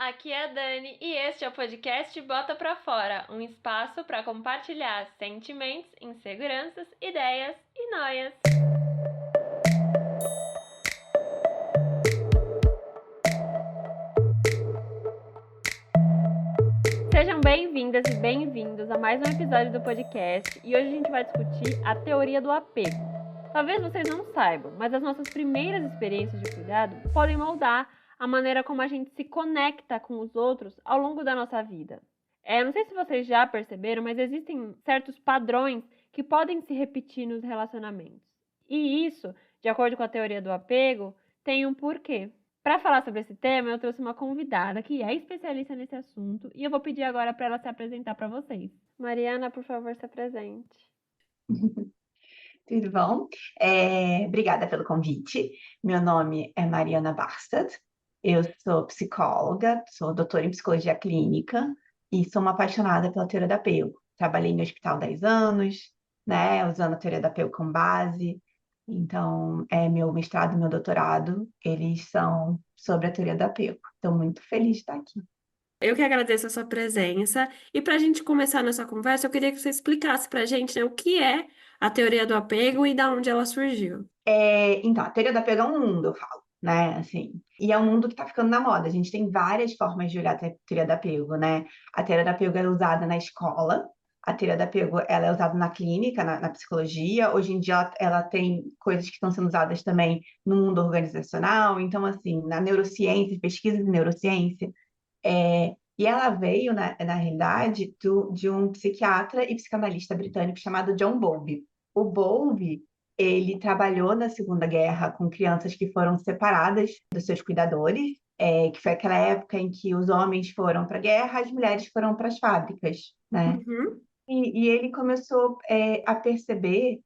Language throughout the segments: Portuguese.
Aqui é a Dani e este é o podcast Bota Pra Fora, um espaço para compartilhar sentimentos, inseguranças, ideias e noias. Sejam bem-vindas e bem-vindos a mais um episódio do podcast e hoje a gente vai discutir a teoria do apego. Talvez vocês não saibam, mas as nossas primeiras experiências de cuidado podem moldar a maneira como a gente se conecta com os outros ao longo da nossa vida. Não sei se vocês já perceberam, mas existem certos padrões que podem se repetir nos relacionamentos. E isso, de acordo com a teoria do apego, tem um porquê. Para falar sobre esse tema, eu trouxe uma convidada que é especialista nesse assunto e eu vou pedir agora para ela se apresentar para vocês. Mariana, por favor, se apresente. Tudo bom? Obrigada pelo convite. Meu nome é Mariana Barstad, eu sou psicóloga, sou doutora em psicologia clínica e sou uma apaixonada pela teoria do apego. Trabalhei no hospital há 10 anos, né, usando a teoria do apego como base. Então, meu mestrado e meu doutorado, eles são sobre a teoria do apego. Estou muito feliz de estar aqui. Eu que agradeço a sua presença. E para a gente começar nossa conversa, eu queria que você explicasse para a gente, né, o que é a teoria do apego e da onde ela surgiu. Então, a teoria do apego é um mundo, eu falo, né? Assim, e é um mundo que está ficando na moda. A gente tem várias formas de olhar a teoria do apego, né? A teoria do apego é usada na escola, a teoria do apego ela é usada na clínica, na psicologia. Hoje em dia, ela tem coisas que estão sendo usadas também no mundo organizacional. Então, assim, na neurociência, pesquisas em neurociência. E ela veio, na realidade, de um psiquiatra e psicanalista britânico chamado John Bowlby. O Bowlby, ele trabalhou na Segunda Guerra com crianças que foram separadas dos seus cuidadores, que foi aquela época em que os homens foram para a guerra, as mulheres foram para as fábricas, né? Uhum. E ele começou, a perceber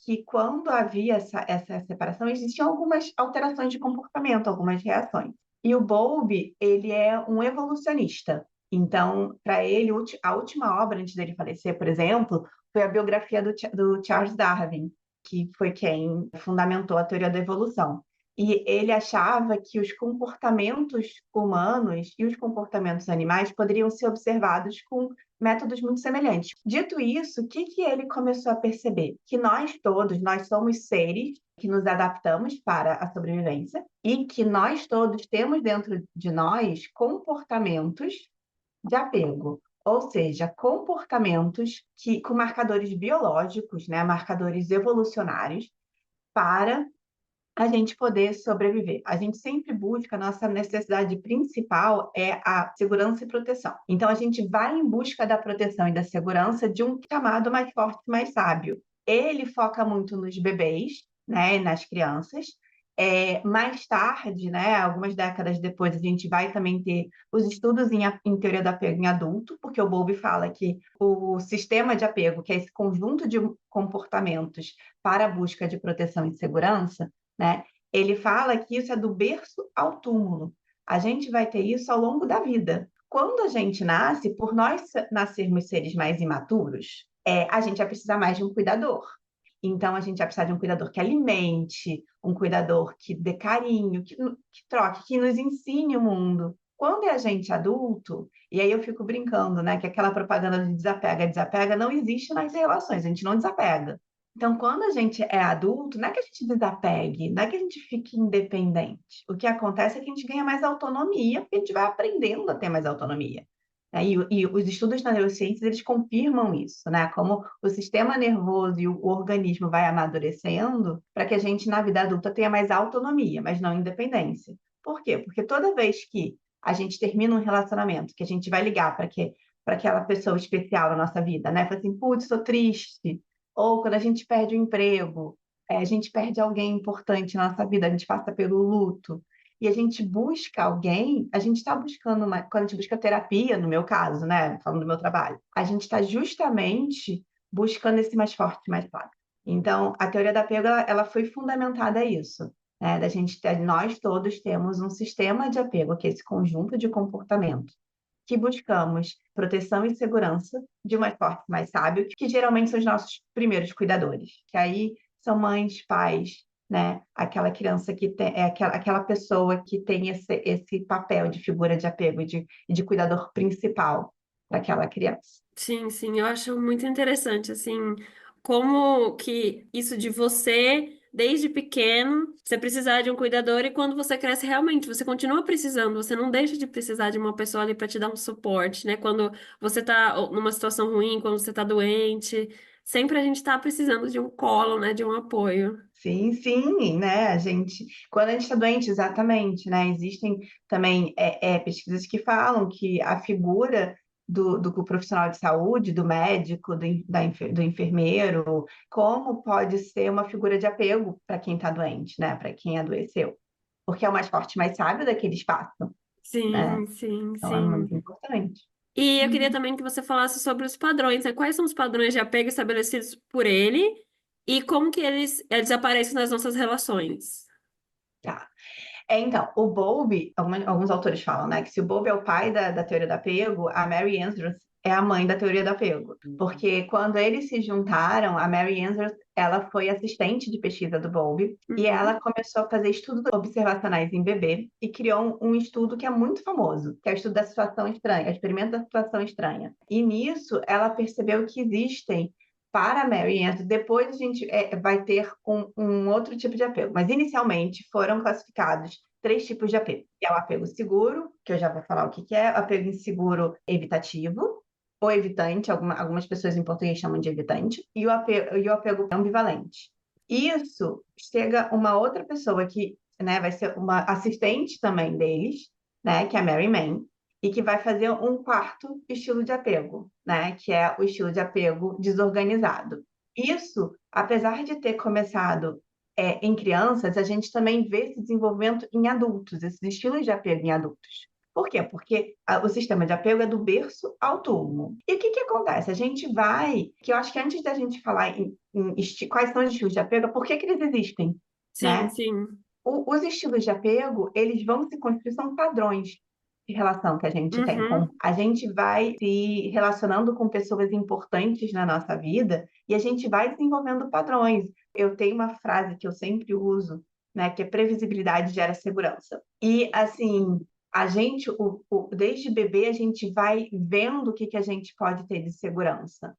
que quando havia essa separação, existiam algumas alterações de comportamento, algumas reações. E o Bowlby, ele é um evolucionista. Então, para ele, a última obra antes dele falecer, por exemplo, foi a biografia do Charles Darwin, que foi quem fundamentou a teoria da evolução. E ele achava que os comportamentos humanos e os comportamentos animais poderiam ser observados com métodos muito semelhantes. Dito isso, o que ele começou a perceber? Que nós todos, nós somos seres que nos adaptamos para a sobrevivência e que nós todos temos dentro de nós comportamentos de apego, ou seja, comportamentos com marcadores biológicos, né, marcadores evolucionários para a gente poder sobreviver. A gente sempre busca, a nossa necessidade principal é a segurança e proteção. Então, a gente vai em busca da proteção e da segurança de um chamado mais forte, mais sábio. Ele foca muito nos bebês, né, nas crianças. Mais tarde, né, algumas décadas depois, a gente vai também ter os estudos em teoria do apego em adulto, porque o Bowlby fala que o sistema de apego, que é esse conjunto de comportamentos para a busca de proteção e segurança, né? Ele fala que isso é do berço ao túmulo. A gente vai ter isso ao longo da vida. Quando a gente nasce, por nós nascermos seres mais imaturos, a gente vai precisar mais de um cuidador. Então, a gente vai precisar de um cuidador que alimente, um cuidador que dê carinho, que troque, que nos ensine o mundo. Quando é a gente adulto, e aí eu fico brincando, né, que aquela propaganda de desapega, desapega, não existe nas relações, a gente não desapega. Então, quando a gente é adulto, não é que a gente desapegue, não é que a gente fique independente. O que acontece é que a gente ganha mais autonomia, porque a gente vai aprendendo a ter mais autonomia. E os estudos na neurociência, eles confirmam isso, né? Como o sistema nervoso e o organismo vai amadurecendo para que a gente, na vida adulta, tenha mais autonomia, mas não independência. Por quê? Porque toda vez que a gente termina um relacionamento, que a gente vai ligar para aquela pessoa especial na nossa vida, né? Fala assim, putz, estou triste. Ou quando a gente perde o emprego, a gente perde alguém importante na nossa vida, a gente passa pelo luto e a gente busca alguém, a gente está buscando quando a gente busca terapia, no meu caso, né, falando do meu trabalho, a gente está justamente buscando esse mais forte, mais claro. Então, a teoria da apego, ela foi fundamentada a isso, né, nós todos temos um sistema de apego, que é esse conjunto de comportamentos, que buscamos proteção e segurança de um mais forte, mais sábio, que geralmente são os nossos primeiros cuidadores, que aí são mães, pais, né? Aquela criança que tem, é aquela pessoa que tem esse papel de figura de apego, de cuidador principal daquela criança. Sim, sim, eu acho muito interessante, assim, como que isso de você, desde pequeno, você precisar de um cuidador e quando você cresce, realmente, você continua precisando, você não deixa de precisar de uma pessoa ali para te dar um suporte, né? Quando você tá numa situação ruim, quando você tá doente, sempre a gente tá precisando de um colo, né? De um apoio. Sim, sim, né? Quando a gente está doente, exatamente, né? Existem também pesquisas que falam que a figura do profissional de saúde, do médico, do enfermeiro, como pode ser uma figura de apego para quem está doente, né? Para quem adoeceu, porque é o mais forte, mais sábio daquele espaço, né? Sim, sim, Então é sim. muito importante. E eu queria Uhum. também que você falasse sobre os padrões, né? Quais são os padrões de apego estabelecidos por ele e como que eles aparecem nas nossas relações? Tá. Então, o Bowlby, alguns autores falam, né, que se o Bowlby é o pai da teoria do apego, a Mary Ainsworth é a mãe da teoria do apego. Porque quando eles se juntaram, a Mary Ainsworth, ela foi assistente de pesquisa do Bowlby e Uhum, ela começou a fazer estudos observacionais em bebê e criou um estudo que é muito famoso, que é o estudo da situação estranha, o experimento da situação estranha. E nisso, ela percebeu que existem para a Mary Ann, depois a gente vai ter um outro tipo de apego, mas inicialmente foram classificados três tipos de apego. Que é o apego seguro, que eu já vou falar o que é, o apego inseguro evitativo, ou evitante, algumas pessoas em português chamam de evitante, e o apego ambivalente. Isso chega uma outra pessoa que, né, vai ser uma assistente também deles, né, que é a Mary Mann, e que vai fazer um quarto estilo de apego, né? Que é o estilo de apego desorganizado. Isso, apesar de ter começado em crianças, a gente também vê esse desenvolvimento em adultos, esses estilos de apego em adultos. Por quê? Porque o sistema de apego é do berço ao túmulo. E o que que acontece? A gente vai, que eu acho que antes da gente falar quais são os estilos de apego, por que que eles existem, sim, né? sim. Os estilos de apego, eles vão se construir, são padrões de relação que a gente tem. Uhum, A gente vai se relacionando com pessoas importantes na nossa vida e a gente vai desenvolvendo padrões. Eu tenho uma frase que eu sempre uso, né, que é previsibilidade gera segurança. E, assim, a gente, desde bebê, a gente vai vendo o que que a gente pode ter de segurança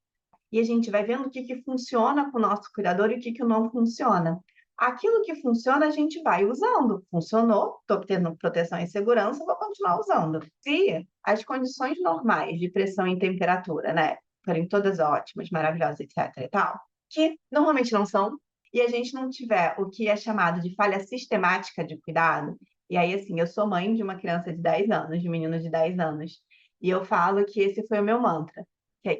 e a gente vai vendo o que que funciona com o nosso cuidador e o que que não funciona. Aquilo que funciona, a gente vai usando. Funcionou, estou tendo proteção e segurança, vou continuar usando. Se as condições normais de pressão e temperatura, né, forem todas ótimas, maravilhosas, etc. e tal, que normalmente não são, e a gente não tiver o que é chamado de falha sistemática de cuidado, e aí, assim, eu sou mãe de uma criança de 10 anos, de um menino de 10 anos, e eu falo que esse foi o meu mantra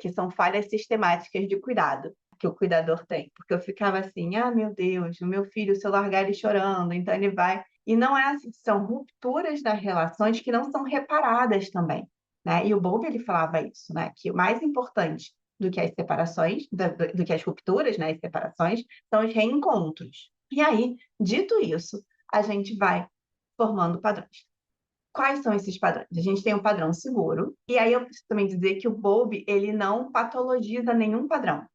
que são falhas sistemáticas de cuidado que o cuidador tem. Porque eu ficava assim, ah, meu Deus, o meu filho, se eu largar ele chorando, então ele vai. E não é assim, são rupturas das relações que não são reparadas também. Né? E o Bowlby, ele falava isso, né? Que o mais importante do que as separações, do que as rupturas, né? As separações, são os reencontros. E aí, dito isso, a gente vai formando padrões. Quais são esses padrões? A gente tem um padrão seguro, e aí eu preciso também dizer que o Bowlby, ele não patologiza nenhum padrão.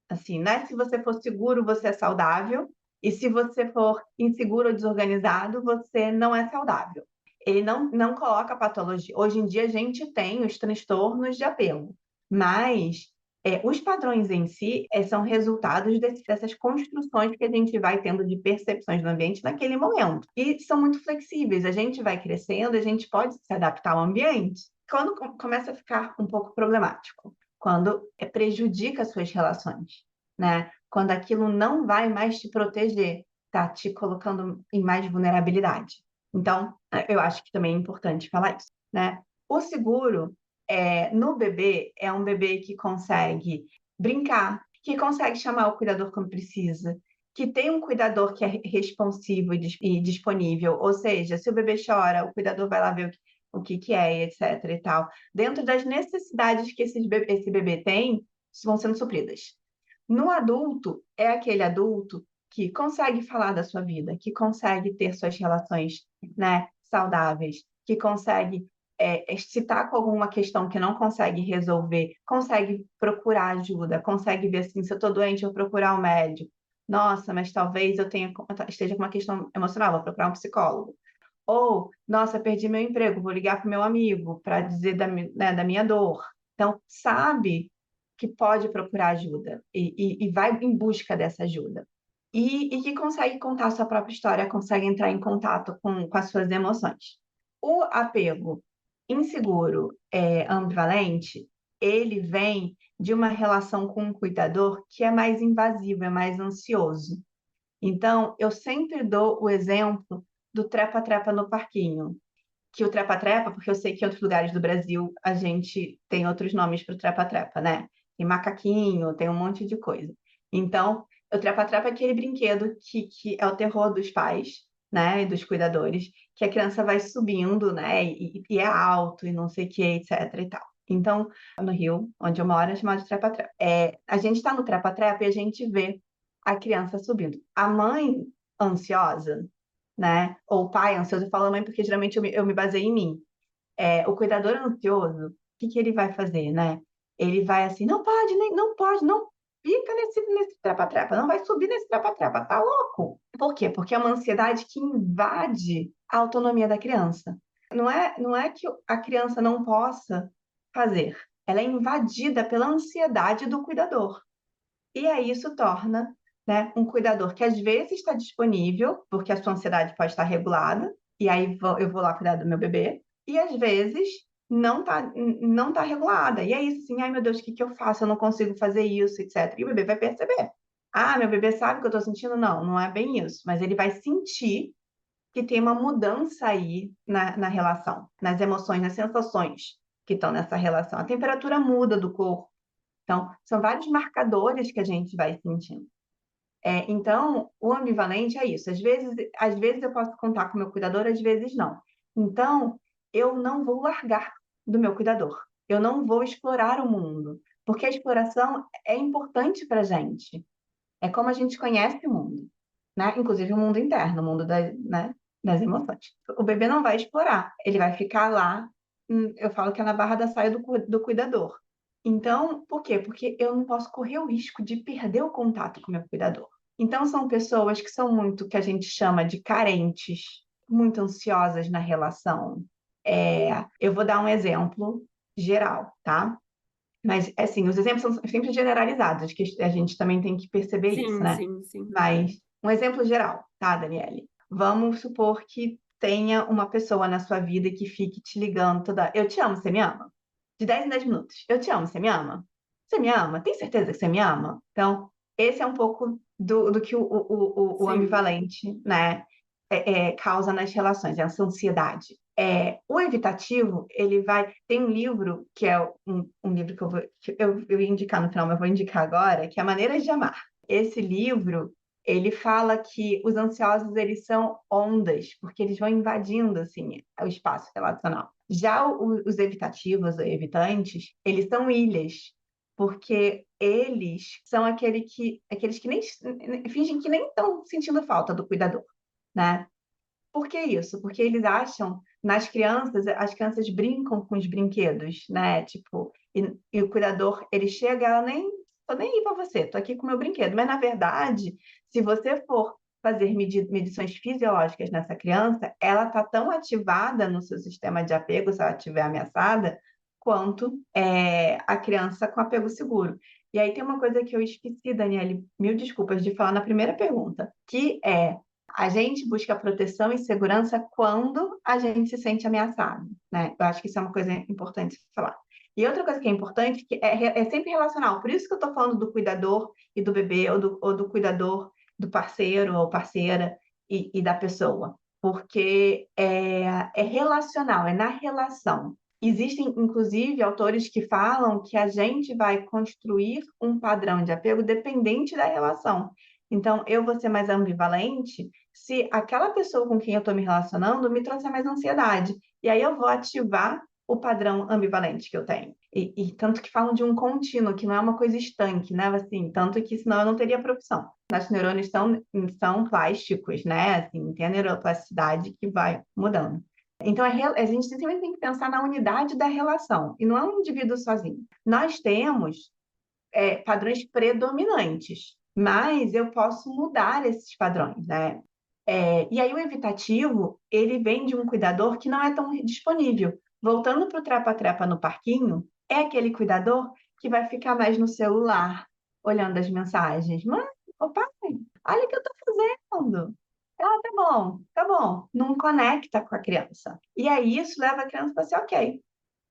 Assim, né? Se você for seguro, você é saudável, e se você for inseguro ou desorganizado, você não é saudável. Ele não coloca patologia. Hoje em dia, a gente tem os transtornos de apego, mas os padrões em si são resultados dessas construções que a gente vai tendo de percepções do ambiente naquele momento. E são muito flexíveis. A gente vai crescendo, a gente pode se adaptar ao ambiente. Quando começa a ficar um pouco problemático, quando prejudica as suas relações, né? Quando aquilo não vai mais te proteger, tá te colocando em mais vulnerabilidade. Então, eu acho que também é importante falar isso, né? O seguro, no bebê, é um bebê que consegue brincar, que consegue chamar o cuidador quando precisa, que tem um cuidador que é responsivo e disponível, ou seja, se o bebê chora, o cuidador vai lá ver o que que é, etc e tal. Dentro das necessidades que esse bebê tem, vão sendo supridas. No adulto, é aquele adulto que consegue falar da sua vida, que consegue ter suas relações, né, saudáveis, que consegue se está com alguma questão que não consegue resolver, consegue procurar ajuda, consegue ver assim, se eu estou doente, eu procurar um médico. Nossa, mas talvez esteja com uma questão emocional, vou procurar um psicólogo. Ou, nossa, perdi meu emprego, vou ligar para o meu amigo para dizer da minha dor. Então, sabe que pode procurar ajuda e vai em busca dessa ajuda. E que consegue contar a sua própria história, consegue entrar em contato com as suas emoções. O apego inseguro, ambivalente, ele vem de uma relação com um cuidador que é mais invasivo, é mais ansioso. Então, eu sempre dou o exemplo do trepa-trepa no parquinho. Que o trepa-trepa, porque eu sei que em outros lugares do Brasil a gente tem outros nomes para o trepa-trepa, né? Tem macaquinho, tem um monte de coisa. Então, o trepa-trepa é aquele brinquedo que é o terror dos pais, né? E dos cuidadores, que a criança vai subindo, né? E é alto e não sei o que, etc e tal. Então, no Rio, onde eu moro, é chamado de trepa-trepa. A gente está no trepa-trepa e a gente vê a criança subindo. A mãe ansiosa, né? Ou o pai ansioso, eu falo mãe porque geralmente eu me baseio em mim. O cuidador ansioso, o que que ele vai fazer, né? Ele vai assim, não pode, nem, não pode, não fica nesse trepa-trepa, não vai subir nesse trepa-trepa, tá louco? Por quê? Porque é uma ansiedade que invade a autonomia da criança. Não é que a criança não possa fazer, ela é invadida pela ansiedade do cuidador. E aí isso torna, né, um cuidador que às vezes está disponível, porque a sua ansiedade pode estar regulada, e aí eu vou lá cuidar do meu bebê, e às vezes não tá regulada. E é isso assim, ai meu Deus, o que que eu faço? Eu não consigo fazer isso, etc. E o bebê vai perceber. Ah, meu bebê sabe o que eu estou sentindo? Não, não é bem isso. Mas ele vai sentir que tem uma mudança aí na relação, nas emoções, nas sensações que estão nessa relação. A temperatura muda do corpo. Então, são vários marcadores que a gente vai sentindo. Então, o ambivalente é isso. Às vezes eu posso contar com o meu cuidador, às vezes não. Então, eu não vou largar do meu cuidador. Eu não vou explorar o mundo, porque a exploração é importante para a gente. É como a gente conhece o mundo, né? Inclusive o mundo interno, o mundo né, das emoções. O bebê não vai explorar, ele vai ficar lá. Eu falo que é na barra da saia do cuidador. Então, por quê? Porque eu não posso correr o risco de perder o contato com o meu cuidador. Então, são pessoas que são muito, que a gente chama de carentes, muito ansiosas na relação. Eu vou dar um exemplo geral, tá? Mas, assim, os exemplos são sempre generalizados, acho que a gente também tem que perceber isso, Sim, né? sim, sim. Mas, um exemplo geral, tá, Daniele? Vamos supor que tenha uma pessoa na sua vida que fique te ligando toda. Eu te amo, você me ama? De 10 em 10 minutos. Eu te amo, você me ama? Você me ama? Tem certeza que você me ama? Então, esse é um pouco do que o Sim. ambivalente, né, causa nas relações, essa ansiedade. O evitativo, ele vai. Tem um livro, que é um livro que eu ia indicar no final, mas eu vou indicar agora, que é Maneiras de Amar. Esse livro, ele fala que os ansiosos, eles são ondas, porque eles vão invadindo, assim, o espaço relacional. Já os evitativos, ou evitantes, eles são ilhas, porque eles são aqueles que nem fingem que nem estão sentindo falta do cuidador, né? Por que isso? Porque eles acham, nas crianças, as crianças brincam com os brinquedos, né? Tipo, e o cuidador, ele chega, ela nem, tô nem aí para você, tô aqui com o meu brinquedo. Mas, na verdade, se você for fazer medições fisiológicas nessa criança, ela tá tão ativada no seu sistema de apego, se ela estiver ameaçada, quanto a criança com apego seguro. E aí tem uma coisa que eu esqueci, Daniele, mil desculpas, de falar na primeira pergunta, que a gente busca proteção e segurança quando a gente se sente ameaçado, né? Eu acho que isso é uma coisa importante de falar. E outra coisa que é importante que é sempre relacional. Por isso que eu estou falando do cuidador e do bebê, ou do cuidador do parceiro ou parceira e da pessoa. Porque é relacional, é na relação. Existem, inclusive, autores que falam que a gente vai construir um padrão de apego dependente da relação. Então, eu vou ser mais ambivalente se aquela pessoa com quem eu estou me relacionando me trouxer mais ansiedade. E aí eu vou ativar o padrão ambivalente que eu tenho. E tanto que falam de um contínuo, que não é uma coisa estanque, né? Assim, tanto que senão eu não teria profissão. Nossos neurônios são plásticos, né? Assim, tem a neuroplasticidade que vai mudando. Então, a gente sempre tem que pensar na unidade da relação, e não é um indivíduo sozinho. Nós temos padrões predominantes. mas eu posso mudar esses padrões, né? E aí o evitativo, ele vem de um cuidador que não é tão disponível. Voltando para o trepa-trepa no parquinho, é aquele cuidador que vai ficar mais no celular, olhando as mensagens. Mãe, ô pai, olha o que eu estou fazendo. Ah, tá bom. Não conecta com a criança. E aí isso leva a criança para ser ok.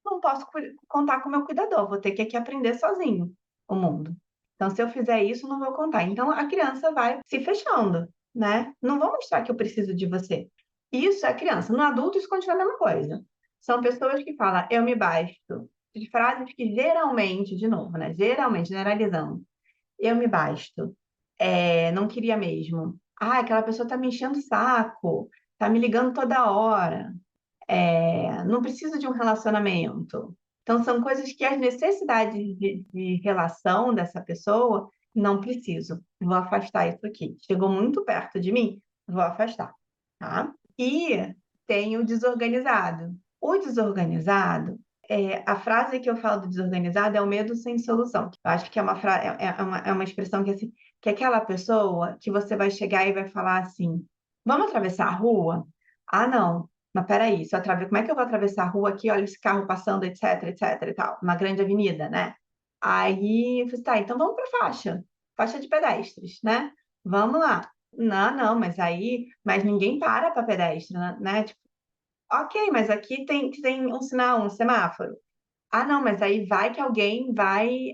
Não posso contar com o meu cuidador, vou ter que aqui aprender sozinho o mundo. Então, se eu fizer isso, não vou contar. Então, a criança vai se fechando, né? Não vou mostrar que eu preciso de você. Isso é criança. No adulto, isso continua a mesma coisa. São pessoas que falam, eu me basto. De frases que geralmente, de novo, né? Geralmente, generalizando, eu me basto. Não queria mesmo. Ah, aquela pessoa tá me enchendo o saco, tá me ligando toda hora. Não preciso de um relacionamento. Então, são coisas que as necessidades de relação dessa pessoa, não preciso. Vou afastar isso aqui. Chegou muito perto de mim, vou afastar, tá? E tem o desorganizado. O desorganizado, a frase que eu falo do desorganizado é o medo sem solução. Eu acho que é uma expressão que, assim, que é aquela pessoa que você vai chegar e vai falar assim, vamos atravessar a rua? Ah, não. Mas peraí, como é que eu vou atravessar a rua aqui? Olha esse carro passando, etc e tal, uma grande avenida, né? Aí, eu falei, tá, então vamos para faixa de pedestres, né? Vamos lá. Não, mas ninguém para pedestre, né? Tipo, ok, mas aqui tem um sinal, um semáforo. Ah, não, mas aí vai que alguém vai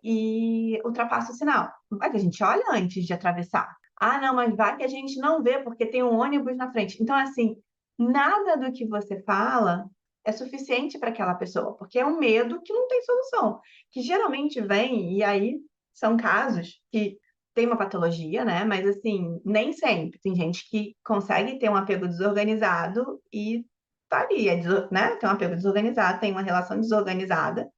e ultrapassa o sinal. Vai que a gente olha antes de atravessar. Ah, não, mas vai que a gente não vê porque tem um ônibus na frente. Então, assim, nada do que você fala é suficiente para aquela pessoa, porque é um medo que não tem solução, que geralmente vem, e aí são casos que tem uma patologia, né? Mas assim, nem sempre. Tem gente que consegue ter um apego desorganizado e tá ali, né? Tem um apego desorganizado, tem uma relação desorganizada,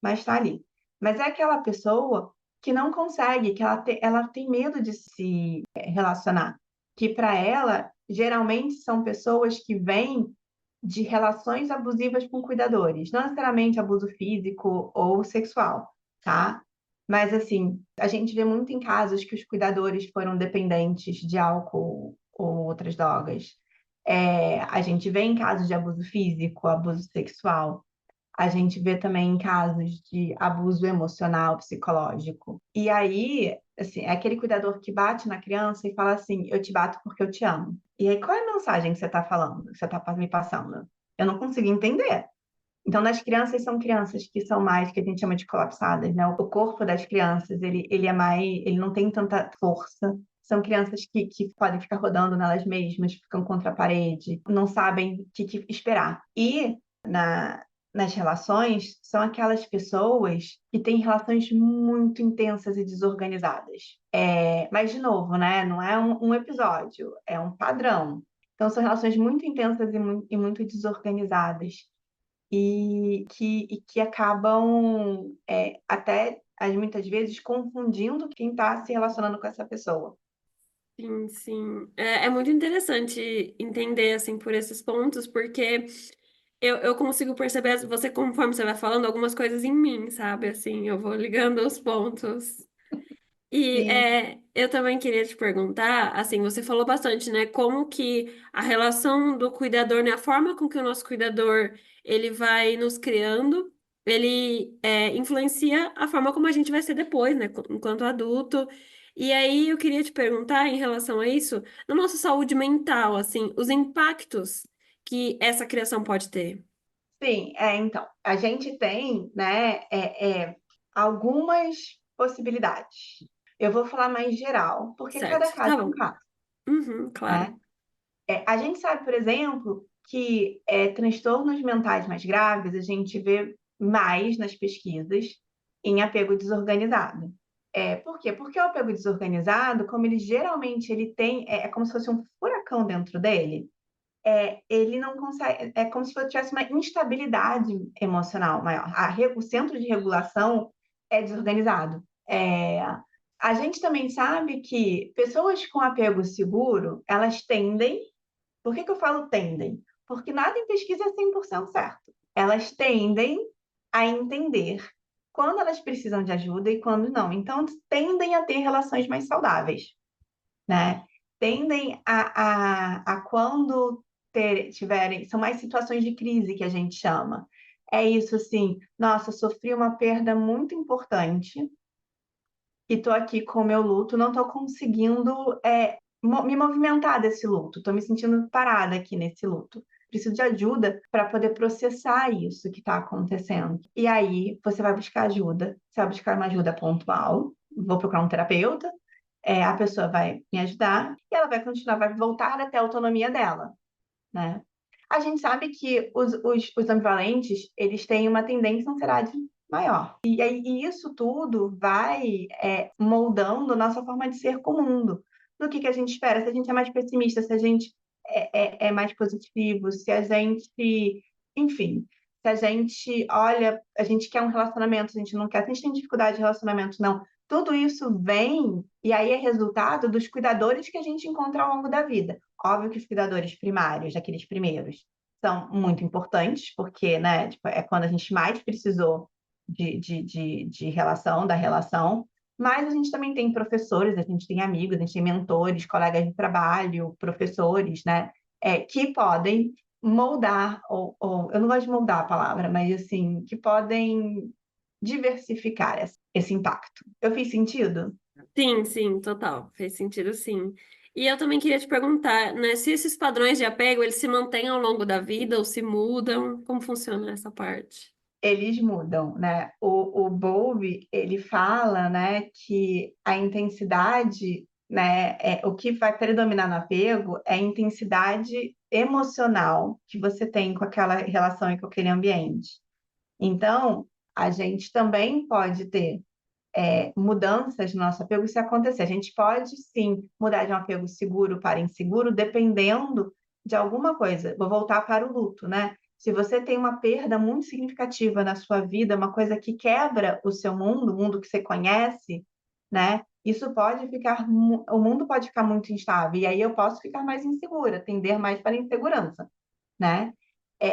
mas tá ali. Mas é aquela pessoa que não consegue, que ela tem medo de se relacionar, que para ela, geralmente são pessoas que vêm de relações abusivas com cuidadores, não necessariamente abuso físico ou sexual, tá? Mas assim, a gente vê muito em casos que os cuidadores foram dependentes de álcool ou outras drogas. A gente vê em casos de abuso físico, abuso sexual. A gente vê também em casos de abuso emocional, psicológico. E aí, assim, é aquele cuidador que bate na criança e fala assim: eu te bato porque eu te amo. E aí, qual é a mensagem que você está falando, que você está me passando? Eu não consigo entender. Então, nas crianças, são crianças que são mais, que a gente chama de colapsadas, né? O corpo das crianças, ele é mais, ele não tem tanta força. São crianças que podem ficar rodando nelas mesmas, ficam contra a parede, não sabem o que esperar. E nas relações, são aquelas pessoas que têm relações muito intensas e desorganizadas. Mas, de novo, né? Não é um episódio, é um padrão. Então, são relações muito intensas e muito desorganizadas e que acabam até muitas vezes confundindo quem está se relacionando com essa pessoa. Sim, sim. É muito interessante entender, assim, por esses pontos, porque eu consigo perceber, você, conforme você vai falando, algumas coisas em mim, sabe? Assim, eu vou ligando os pontos. E Sim, eu também queria te perguntar, assim, você falou bastante, né, como que a relação do cuidador, né, a forma com que o nosso cuidador, ele vai nos criando, ele influencia a forma como a gente vai ser depois, né, enquanto adulto. E aí eu queria te perguntar em relação a isso, na nossa saúde mental, assim, os impactos que essa criação pode ter. sim. Então, a gente tem, né, algumas possibilidades. Eu vou falar mais geral, porque cada Certo, caso tá é um bom. caso, Uhum, né? claro. A gente sabe, por exemplo, que transtornos mentais mais graves a gente vê mais nas pesquisas em apego desorganizado. Por quê? Porque o apego desorganizado, como ele geralmente ele tem, é como se fosse um furacão dentro dele, ele não consegue, é como se tivesse uma instabilidade emocional maior. O centro de regulação é desorganizado. A gente também sabe que pessoas com apego seguro, elas tendem. Por que eu falo tendem? Porque nada em pesquisa é 100% certo. Elas tendem a entender quando elas precisam de ajuda e quando não. Então, tendem a ter relações mais saudáveis, né? Tendem a quando tiverem, são mais situações de crise que a gente chama. É isso assim, nossa, sofri uma perda muito importante e tô aqui com o meu luto, não tô conseguindo me movimentar desse luto, tô me sentindo parada aqui nesse luto. Preciso de ajuda para poder processar isso que está acontecendo. E aí você vai buscar ajuda, você vai buscar uma ajuda pontual, vou procurar um terapeuta, a pessoa vai me ajudar e ela vai continuar, vai voltar até a autonomia dela, né? A gente sabe que os ambivalentes, eles têm uma tendência à ansiedade maior. E isso tudo vai moldando nossa forma de ser com o mundo. Do que a gente espera, se a gente é mais pessimista, se a gente é mais positivo, se a gente, enfim, se a gente olha, a gente quer um relacionamento, a gente não quer, se a gente tem dificuldade de relacionamento, não. Tudo isso vem, e aí é resultado dos cuidadores que a gente encontra ao longo da vida. Óbvio que os cuidadores primários, aqueles primeiros, são muito importantes, porque, né, tipo, é quando a gente mais precisou de relação, da relação, mas a gente também tem professores, a gente tem amigos, a gente tem mentores, colegas de trabalho, professores, né, que podem moldar, ou eu não gosto de moldar a palavra, mas assim, que podem diversificar esse impacto. Eu fiz sentido? Sim, sim, total. Fez sentido, sim. E eu também queria te perguntar, né, se esses padrões de apego, eles se mantêm ao longo da vida ou se mudam? Como funciona essa parte? Eles mudam, né? O Bowlby, ele fala, né, que a intensidade, né, o que vai predominar no apego é a intensidade emocional que você tem com aquela relação e com aquele ambiente. Então, a gente também pode ter mudanças no nosso apego se acontecer. A gente pode, sim, mudar de um apego seguro para inseguro, dependendo de alguma coisa. Vou voltar para o luto, né? Se você tem uma perda muito significativa na sua vida, uma coisa que quebra o seu mundo, o mundo que você conhece, né? Isso pode ficar, o mundo pode ficar muito instável, e aí eu posso ficar mais insegura, tender mais para a insegurança, né?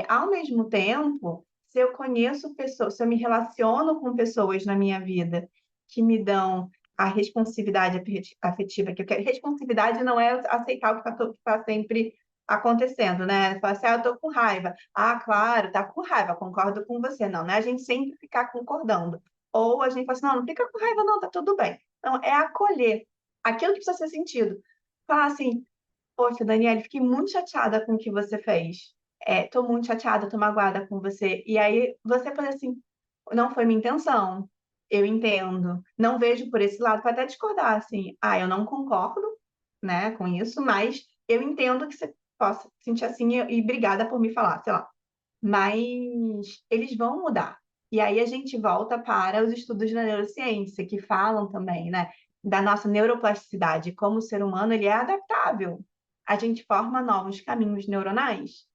Ao mesmo tempo, se eu conheço pessoas, se eu me relaciono com pessoas na minha vida que me dão a responsividade afetiva que eu quero. Responsividade não é aceitar o que está sempre acontecendo, né? Falar assim, eu tô com raiva. Ah, claro, tá com raiva, concordo com você. Não, né? A gente sempre ficar concordando. Ou a gente fala assim, não fica com raiva, não, tá tudo bem. Então, é acolher aquilo que precisa ser sentido. Falar assim, poxa, Daniela, fiquei muito chateada com o que você fez. Tô muito chateada, tô magoada com você. E aí você fala assim, não foi minha intenção, eu entendo, não vejo por esse lado, pode até discordar, assim, eu não concordo, né, com isso, mas eu entendo que você possa sentir assim e obrigada por me falar, sei lá. Mas eles vão mudar. E aí a gente volta para os estudos da neurociência, que falam também, né, da nossa neuroplasticidade, como o ser humano ele é adaptável. A gente forma novos caminhos neuronais,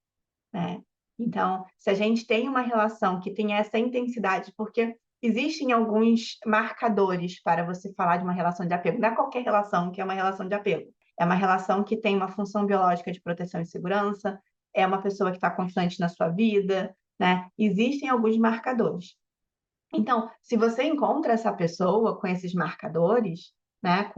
né? Então, se a gente tem uma relação que tem essa intensidade, porque existem alguns marcadores para você falar de uma relação de apego, não é qualquer relação que é uma relação de apego. É uma relação que tem uma função biológica de proteção e segurança, é uma pessoa que está constante na sua vida, né? Existem alguns marcadores. Então, se você encontra essa pessoa com esses marcadores, né,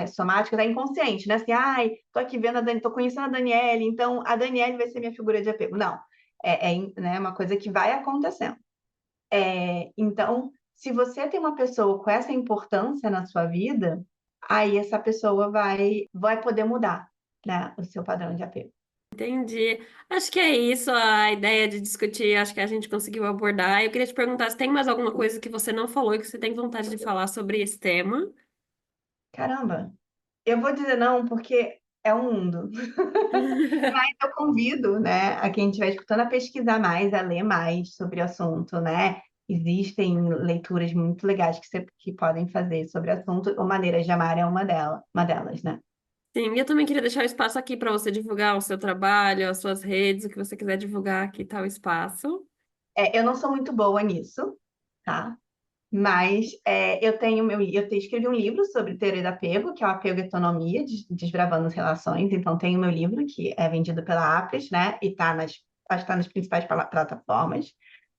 somáticos, é inconsciente, né? Assim, tô aqui vendo tô conhecendo a Daniele, então a Daniele vai ser minha figura de apego. Não, né, uma coisa que vai acontecendo. Então, se você tem uma pessoa com essa importância na sua vida, aí essa pessoa vai poder mudar, né, o seu padrão de apego. Entendi. Acho que é isso a ideia de discutir. Acho que a gente conseguiu abordar. Eu queria te perguntar se tem mais alguma coisa que você não falou e que você tem vontade de falar sobre esse tema. Caramba, eu vou dizer não, porque é um mundo. Eu convido, né, a quem estiver escutando a pesquisar mais, a ler mais sobre o assunto, né? Existem leituras muito legais que podem fazer sobre o assunto. O Maneiras de Amar é uma delas, né? Sim, e eu também queria deixar o espaço aqui para você divulgar o seu trabalho, as suas redes, o que você quiser divulgar aqui, tá o espaço. Eu não sou muito boa nisso, tá? Mas escrevi um livro sobre teoria do apego, que é o Apego e Autonomia, Desbravando as Relações. Então, tem o meu livro, que é vendido pela Apres, né? E acho que tá nas principais plataformas,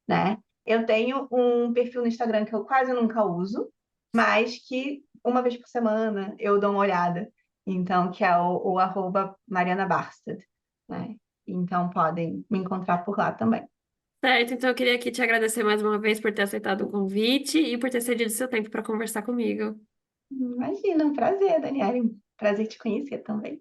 né? Eu tenho um perfil no Instagram que eu quase nunca uso, mas que uma vez por semana eu dou uma olhada. Então, que é o arroba Mariana Barstad, né? Então podem me encontrar por lá também. Certo, então eu queria aqui te agradecer mais uma vez por ter aceitado o convite e por ter cedido seu tempo para conversar comigo. Imagina, um prazer, Daniela. Um prazer te conhecer também.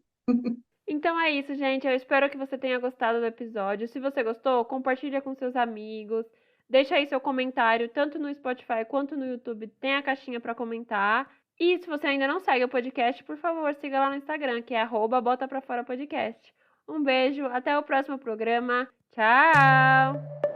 Então é isso, gente. Eu espero que você tenha gostado do episódio. Se você gostou, compartilha com seus amigos. Deixa aí seu comentário, tanto no Spotify quanto no YouTube. Tem a caixinha para comentar. E se você ainda não segue o podcast, por favor, siga lá no Instagram, que é @botaprafora podcast. Um beijo, até o próximo programa. Tchau!